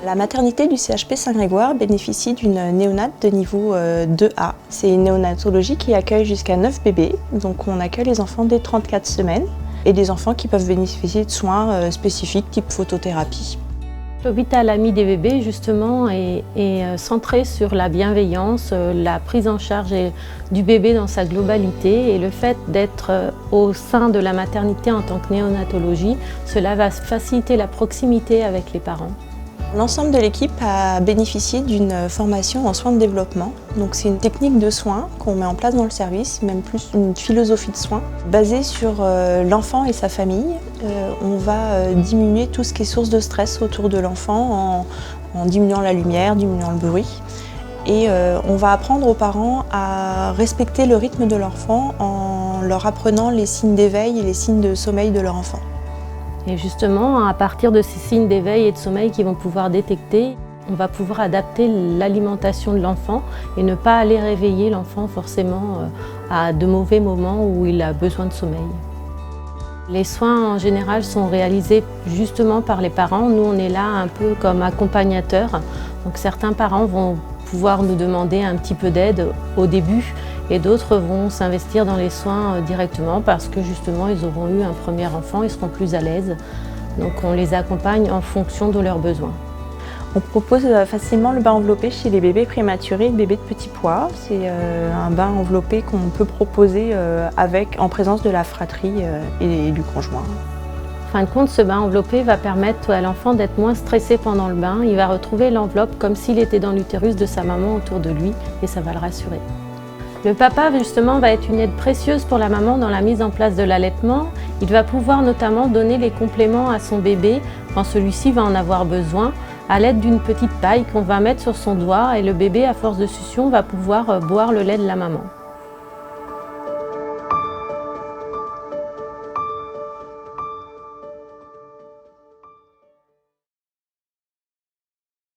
La maternité du CHP Saint-Grégoire bénéficie d'une néonate de niveau 2A. C'est une néonatologie qui accueille jusqu'à 9 bébés, donc on accueille les enfants dès 34 semaines et des enfants qui peuvent bénéficier de soins spécifiques type photothérapie. L'hôpital Ami des bébés justement est centré sur la bienveillance, la prise en charge du bébé dans sa globalité et le fait d'être au sein de la maternité en tant que néonatologie, cela va faciliter la proximité avec les parents. L'ensemble de l'équipe a bénéficié d'une formation en soins de développement. Donc c'est une technique de soins qu'on met en place dans le service, même plus une philosophie de soins basée sur l'enfant et sa famille. On va diminuer tout ce qui est source de stress autour de l'enfant en diminuant la lumière, diminuant le bruit. Et on va apprendre aux parents à respecter le rythme de l'enfant en leur apprenant les signes d'éveil et les signes de sommeil de leur enfant. Et justement, à partir de ces signes d'éveil et de sommeil qu'ils vont pouvoir détecter, on va pouvoir adapter l'alimentation de l'enfant et ne pas aller réveiller l'enfant forcément à de mauvais moments où il a besoin de sommeil. Les soins en général sont réalisés justement par les parents. Nous, on est là un peu comme accompagnateurs. Donc certains parents vont pouvoir nous demander un petit peu d'aide au début et d'autres vont s'investir dans les soins directement parce que justement ils auront eu un premier enfant, ils seront plus à l'aise. Donc on les accompagne en fonction de leurs besoins. On propose facilement le bain enveloppé chez les bébés prématurés et les bébés de petit poids. C'est un bain enveloppé qu'on peut proposer en présence de la fratrie et du conjoint. En fin de compte, ce bain enveloppé va permettre à l'enfant d'être moins stressé pendant le bain. Il va retrouver l'enveloppe comme s'il était dans l'utérus de sa maman autour de lui et ça va le rassurer. Le papa, justement, va être une aide précieuse pour la maman dans la mise en place de l'allaitement. Il va pouvoir notamment donner les compléments à son bébé quand celui-ci va en avoir besoin à l'aide d'une petite paille qu'on va mettre sur son doigt et le bébé, à force de succion, va pouvoir boire le lait de la maman.